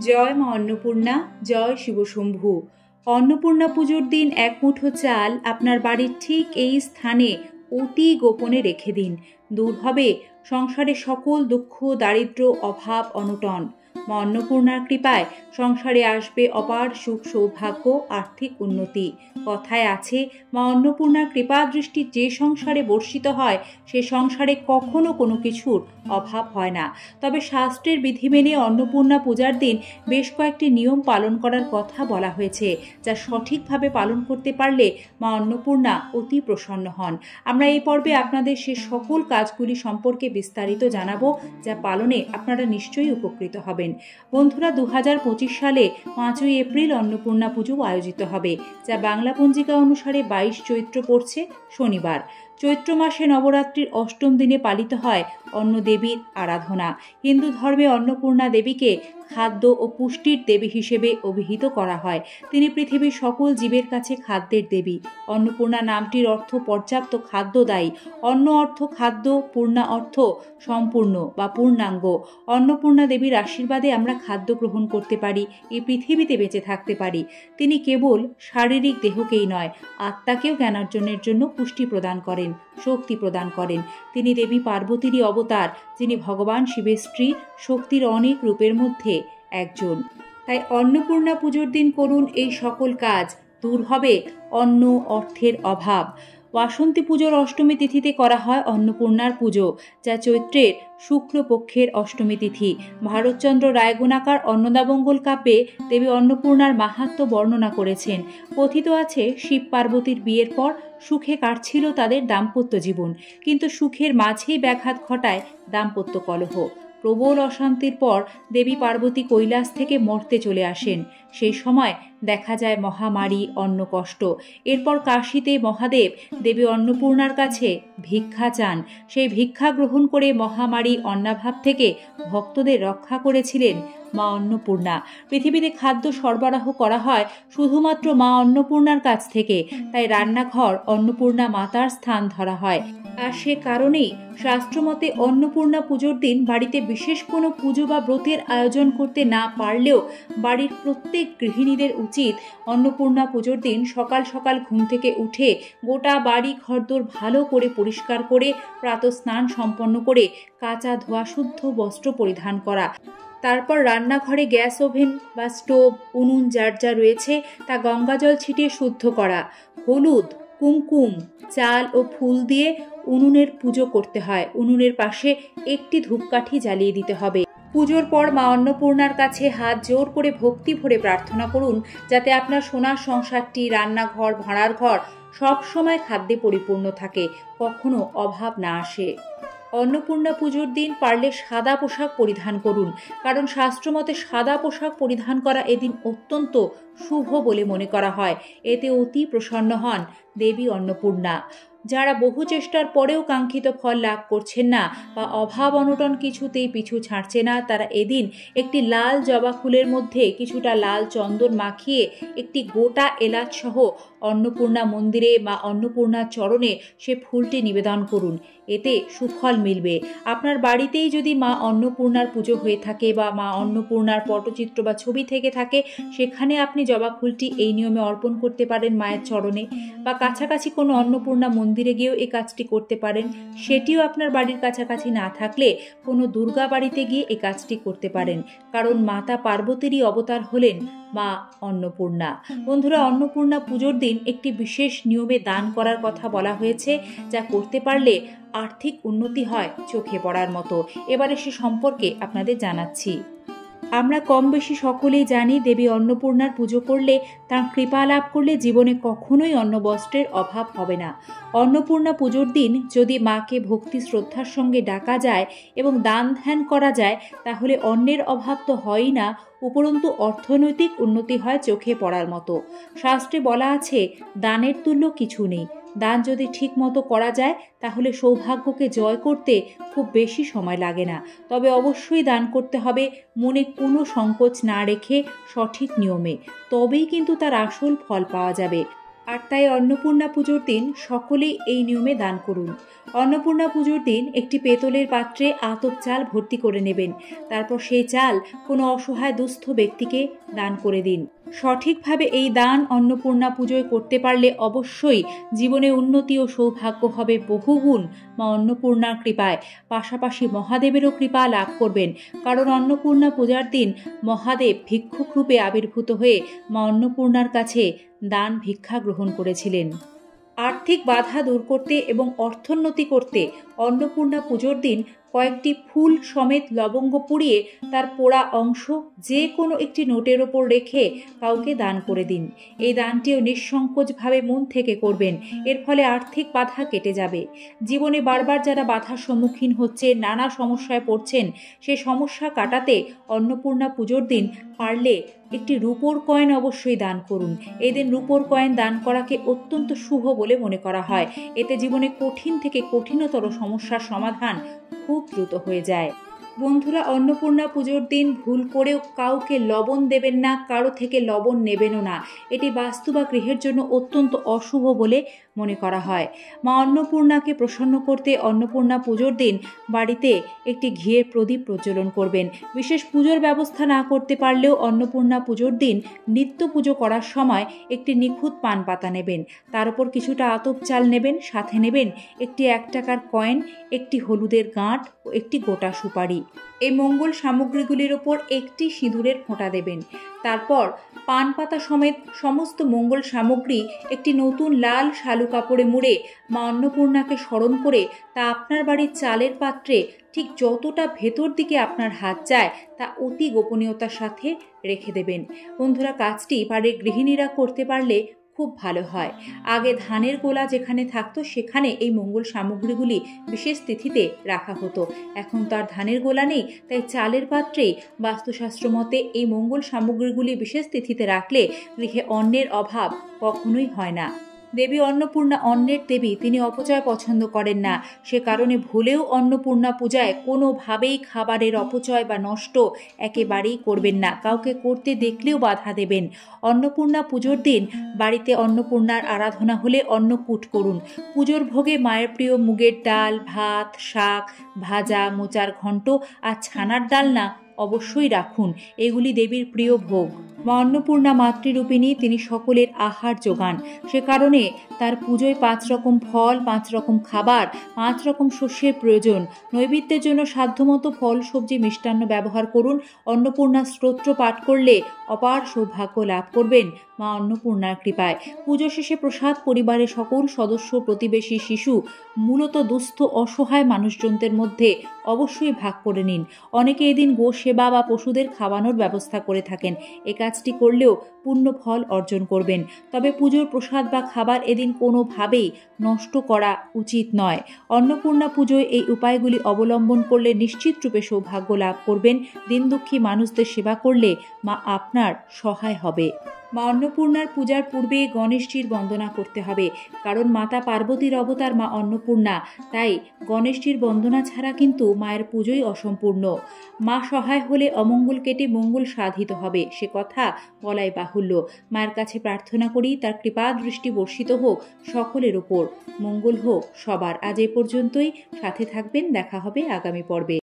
জয় মা অন্নপূর্ণা, জয় শিবশম্ভু। অন্নপূর্ণা পুজোর দিন এক মুঠো চাল আপনার বাড়ির ঠিক এই স্থানে অতি গোপনে রেখে দিন। দূর হবে সংসারে সকল দুঃখ, দারিদ্র্য, অভাব, অনটন। মা অন্নপূর্ণার কৃপায় সংসারে আসবে অপার সুখ, সৌভাগ্য, আর্থিক উন্নতি। কথায় আছে, মা অন্নপূর্ণার কৃপা দৃষ্টি যে সংসারে বর্ষিত হয় সে সংসারে কখনো কোনো কিছুর অভাব হয় না। তবে শাস্ত্রের বিধি মেনে অন্নপূর্ণা পূজার দিন বেশ কয়েকটি নিয়ম পালন করার কথা বলা হয়েছে, যা সঠিকভাবে পালন করতে পারলে মা অন্নপূর্ণা অতি প্রসন্ন হন। আমরা এই পর্বে আপনাদের সে সকল কাজগুলি সম্পর্কে বিস্তারিত জানাবো, যা পালনে আপনারা নিশ্চয়ই উপকৃত হবেন। বন্ধুরা, 2025 সালে 5ই এপ্রিল অন্নপূর্ণা পুজো আয়োজিত হবে, যা বাংলা পঞ্জিকা অনুসারে 22 চৈত্র পড়ছে শনিবার। চৈত্র মাসে নবরাত্রির অষ্টম দিনে পালিত হয় অন্ন দেবীর আরাধনা। হিন্দু ধর্মে অন্নপূর্ণা দেবীকে খাদ্য ও পুষ্টির দেবী হিসেবে অভিহিত করা হয়। তিনি পৃথিবীর সকল জীবের কাছে খাদ্যের দেবী। অন্নপূর্ণা নামটির অর্থ পর্যাপ্ত খাদ্যদায়ী। অন্ন অর্থ খাদ্য, পূর্ণা অর্থ সম্পূর্ণ বা পূর্ণাঙ্গ। অন্নপূর্ণা দেবীর আশীর্বাদে আমরা খাদ্য গ্রহণ করতে পারি, এই পৃথিবীতে বেঁচে থাকতে পারি। তিনি কেবল শারীরিক দেহকেই নয়, আত্মাকেও জ্ঞানার্জনের জন্য পুষ্টি প্রদান করেন, শক্তি প্রদান করেন। তিনি দেবী পার্বতীরই অবতার, যিনি ভগবান শিবের স্ত্রী, শক্তির অনেক রূপের মধ্যে একজন। তাই অন্নপূর্ণা পুজোর দিন করুন এই সকল কাজ, দূর হবে অন্ন অর্থের অভাব। বাসন্তী পুজোর অষ্টমী তিথিতে করা হয় অন্নপূর্ণার পুজো, যা চৈত্রের শুক্লপক্ষের অষ্টমী তিথি। ভারতচন্দ্র রায়গুণাকার অন্নদামঙ্গল কাব্যে দেবী অন্নপূর্ণার মাহাত্ম্য বর্ণনা করেছেন। কথিত আছে, শিব পার্বতীর বিয়ের পর সুখে কাটছিল তাদের দাম্পত্য জীবন, কিন্তু সুখের মাঝেই ব্যাঘাত ঘটায় দাম্পত্য কলহ। প্রবল অশান্তির পর দেবী পার্বতী কৈলাস থেকে মর্তে চলে আসেন। সেই সময় দেখা যায় মহামারী, অন্নকষ্ট। এরপর কাশীতে মহাদেব দেবী অন্নপূর্ণার কাছে ভিক্ষা চান। সেই ভিক্ষা গ্রহণ করে মহামারী, অন্নাভাব থেকে ভক্তদের রক্ষা করেছিলেন মা অন্নপূর্ণা। পৃথিবীতে খাদ্য সরবরাহ করা হয় শুধুমাত্র মা অন্নপূর্ণার কাছ থেকে, তাই রান্নাঘর অন্নপূর্ণা মাতার স্থান ধরা হয়। আর সে কারণেই শাস্ত্রমতে অন্নপূর্ণা পুজোর দিন বাড়িতে বিশেষ কোনো পুজো বা ব্রতের আয়োজন করতে না পারলেও বাড়ির প্রত্যেক গৃহিণীদের উচিত অন্নপূর্ণা পুজোর দিন সকাল সকাল ঘুম থেকে উঠে গোটা বাড়ি ঘরদোর ভালো করে পরিষ্কার করে প্রাতঃস্নান সম্পন্ন করে কাঁচা ধোয়া শুদ্ধ বস্ত্র পরিধান করা। তারপর রান্নাঘরে গ্যাস ওভেন বা স্টোভ, উনুন যার যা রয়েছে তা গঙ্গাজল ছিটিয়ে শুদ্ধ করা। হলুদ, কুমকুম, চাল ও ফুল দিয়ে উনুনের পুজো করতে হয়। উনুনের পাশে একটি ধূপকাঠি জ্বালিয়ে দিতে হবে। পুজোর পর মা অন্নপূর্ণার কাছে হাত জোর করে ভক্তি ভরে প্রার্থনা করুন, যাতে আপনার সোনার সংসারটি, রান্নাঘর, ভাঁড়ার ঘর সব সময় খাদ্যে পরিপূর্ণ থাকে, কখনো অভাব না আসে। অন্নপূর্ণা পুজোর দিন পারলে সাদা পোশাক পরিধান করুন, কারণ শাস্ত্রমতে সাদা পোশাক পরিধান করা এদিন অত্যন্ত শুভ বলে মনে করা হয়। এতে অতি প্রসন্ন হন দেবী অন্নপূর্ণা। যারা বহু চেষ্টার পরেও কাঙ্ক্ষিত ফল লাভ করছেন না বা অভাব অনটন কিছুতেই পিছু ছাড়ছে না, তারা এদিন একটি লাল জবা ফুলের মধ্যে কিছুটা লাল চন্দন মাখিয়ে একটি গোটা এলাচ সহ অন্নপূর্ণা মন্দিরে বা অন্নপূর্ণার চরণে সে ফুলটি নিবেদন করুন। এতে সুফল মিলবে। আপনার বাড়িতেই যদি মা অন্নপূর্ণার পুজো হয়ে থাকে বা মা অন্নপূর্ণার পটচিত্র বা ছবি থেকে থাকে, সেখানে আপনি জবা ফুলটি এই নিয়মে অর্পণ করতে পারেন মায়ের চরণে, বা কাছাকাছি কোনো অন্নপূর্ণা মন্দিরে গিয়েও এই কাজটি করতে পারেন। সেটিও আপনার বাড়ির কাছাকাছি না থাকলে কোনো দুর্গা বাড়িতে গিয়ে এই কাজটি করতে পারেন, কারণ মাতা পার্বতীরই অবতার হলেন মা অন্নপূর্ণা। বন্ধুরা, অন্নপূর্ণা পুজোর দিন একটি বিশেষ নিয়মে দান করার কথা বলা হয়েছে, যা করতে পারলে আর্থিক উন্নতি হয় চোখে পড়ার মতো। এবারে সে সম্পর্কে আপনাদের জানাচ্ছি। আমরা কম বেশি সকলেই জানি, দেবী অন্নপূর্ণার পুজো করলে, তার কৃপা লাভ করলে জীবনে কখনোই অন্নবস্ত্রের অভাব হবে না। অন্নপূর্ণা পুজোর দিন যদি মাকে ভক্তি শ্রদ্ধার সঙ্গে ডাকা যায় এবং দান ধ্যান করা যায়, তাহলে অন্নের অভাব তো হয়ই না, উপরন্তু অর্থনৈতিক উন্নতি হয় চোখে পড়ার মতো। শাস্ত্রে বলা আছে, দানের তুল্য কিছু নেই। দান যদি ঠিক মতো করা যায় তাহলে সৌভাগ্যকে জয় করতে খুব বেশি সময় লাগে না। তবে অবশ্যই দান করতে হবে মনে কোনো সংকোচ না রেখে, সঠিক নিয়মে। তবেই কিন্তু তার আসল ফল পাওয়া যাবে। আর তাই অন্নপূর্ণা পুজোর দিন সকলেই এই নিয়মে দান করুন। অন্নপূর্ণা পুজোর দিন একটি পেতলের পাত্রে আতপ চাল ভর্তি করে নেবেন। তারপর সেই চাল কোনো অসহায় দুস্থ ব্যক্তিকে দান করে দিন। সঠিকভাবে এই দান অন্নপূর্ণা পুজোয় করতে পারলে অবশ্যই জীবনে উন্নতি ও সৌভাগ্য হবে বহুগুণ মা অন্নপূর্ণার কৃপায়। পাশাপাশি মহাদেবেরও কৃপা লাভ করবেন, কারণ অন্নপূর্ণা পূজার দিন মহাদেব ভিক্ষুক রূপে আবির্ভূত হয়ে মা অন্নপূর্ণার কাছে দান ভিক্ষা গ্রহণ করেছিলেন। আর্থিক বাধা দূর করতে এবং অর্থোন্নতি করতে অন্নপূর্ণা পুজোর দিন কয়েকটি ফুল সমেত লবঙ্গ পুড়িয়ে তার পোড়া অংশ যে কোনো একটি নোটের ওপর রেখে কাউকে দান করে দিন। এই দানটিও নিঃসংকোচভাবে মন থেকে করবেন। এর ফলে আর্থিক বাধা কেটে যাবে। জীবনে বারবার যারা বাধার সম্মুখীন হচ্ছে, নানা সমস্যায় পড়ছেন, সে সমস্যা কাটাতে অন্নপূর্ণা পুজোর দিন পারলে একটি রূপোর কয়েন অবশ্যই দান করুন। এদিন রূপোর কয়েন দান করাকে অত্যন্ত শুভ বলে মনে করা হয়। এতে জীবনে কঠিন থেকে কঠিনতর সমস্যার সমাধান খুব দ্রুত হয়ে যায়। বন্ধুরা, অন্নপূর্ণা পুজোর দিন ভুল করেও কাউকে লবণ দেবেন না, কারো থেকে লবণ নেবেনও না। এটি বাস্তু বা গৃহের জন্য অত্যন্ত অশুভ বলে মনে করা হয়। মা অন্নপূর্ণাকে প্রসন্ন করতে অন্নপূর্ণা পুজোর দিন বাড়িতে একটি ঘিয়ের প্রদীপ প্রজ্বলন করবেন। বিশেষ পুজোর ব্যবস্থা না করতে পারলেও অন্নপূর্ণা পুজোর দিন নিত্য পুজো করার সময় একটি নিখুঁত পান পাতা নেবেন, তার উপর কিছুটা আতপ চাল নেবেন, সাথে নেবেন একটি 1 টাকার কয়েন, একটি হলুদের গাঁট ও একটি গোটা সুপারি। এই মঙ্গল সামগ্রীগুলির ওপর একটি সিঁদুরের ফোঁটা দেবেন। তারপর পান পাতা সমেত সমস্ত মঙ্গল সামগ্রী একটি নতুন লাল শালু কাপড়ে মুড়ে মা অন্নপূর্ণাকে স্মরণ করে তা আপনার বাড়ির চালের পাত্রে ঠিক যতটা ভেতর দিকে আপনার হাত যায় তা অতি গোপনীয়তার সাথে রেখে দেবেন। বন্ধুরা, কাজটি বাড়ির গৃহিণীরা করতে পারলে খুব ভালো হয়। আগে ধানের গোলা যেখানে থাকতো সেখানে এই মঙ্গল সামগ্রীগুলি বিশেষ তিথিতে রাখা হতো। এখন তো আর ধানের গোলা নেই, তাই চালের পাত্রেই বাস্তুশাস্ত্র মতে এই মঙ্গল সামগ্রীগুলি বিশেষ তিথিতে রাখলে গৃহে অন্নের অভাব কখনোই হয় না। দেবী অন্নপূর্ণা অন্নের দেবী, তিনি অপচয় পছন্দ করেন না। সে কারণে ভুলেও অন্নপূর্ণা পূজায় কোনোভাবেই খাবারের অপচয় বা নষ্ট একেবারেই করবেন না। কাউকে করতে দেখলেও বাধা দেবেন। অন্নপূর্ণা পুজোর দিন বাড়িতে অন্নপূর্ণার আরাধনা হলে অন্নকূট করুন। পুজোর ভোগে মায়ের প্রিয় মুগের ডাল, ভাত, শাক ভাজা, মোচার ঘণ্ট আর ছানার ডালনা অবশ্যই রাখুন। এগুলি দেবীর প্রিয় ভোগ। মা অন্নপূর্ণা মাতৃরূপিণী, তিনি সকলের আহার যোগান। সে কারণে তার পুজোয় 5 রকম ফল, 5 রকম খাবার, 5 রকম শস্যের প্রয়োজন। নৈবেদ্যের জন্য সাধ্যমতো ফল, সবজি, মিষ্টান্ন ব্যবহার করুন। অন্নপূর্ণা স্তোত্র পাঠ করলে অপার সৌভাগ্য লাভ করবেন মা অন্নপূর্ণার কৃপায়। পুজো শেষে প্রসাদ পরিবারের সকল সদস্য, প্রতিবেশী, শিশু, মূলত দুস্থ অসহায় মানুষজনদের মধ্যে অবশ্যই ভাগ করে নিন। অনেকে এদিন গো সেবা বা পশুদের খাওয়ানোর ব্যবস্থা করে থাকেন। এ কাজটি করলেও পূর্ণ ফল অর্জন করবেন। তবে পুজোর প্রসাদ বা খাবার এদিন কোনোভাবেই নষ্ট করা উচিত নয়। অন্নপূর্ণা পুজোয় এই উপায়গুলি অবলম্বন করলে নিশ্চিত রূপে সৌভাগ্য লাভ করবেন। দিনদুঃখী মানুষদের সেবা করলে মা আপনার সহায় হবে। মা অন্নপূর্ণার পূজার পূর্বে গণেশজির বন্দনা করতে হবে, কারণ মাতা পার্বতীর অবতার মা অন্নপূর্ণা। তাই গণেশজির বন্দনা ছাড়া কিন্তু মায়ের পুজোই অসম্পূর্ণ। মা সহায় হলে অমঙ্গল কেটে মঙ্গল সাধিত হবে, সে কথা বলাই বাহুল্য। মায়ের কাছে প্রার্থনা করি তার কৃপা দৃষ্টি বর্ষিত হোক সকলের ওপর, মঙ্গল হোক সবার। আজ এ পর্যন্তই। সাথে থাকবেন, দেখা হবে আগামী পর্বে।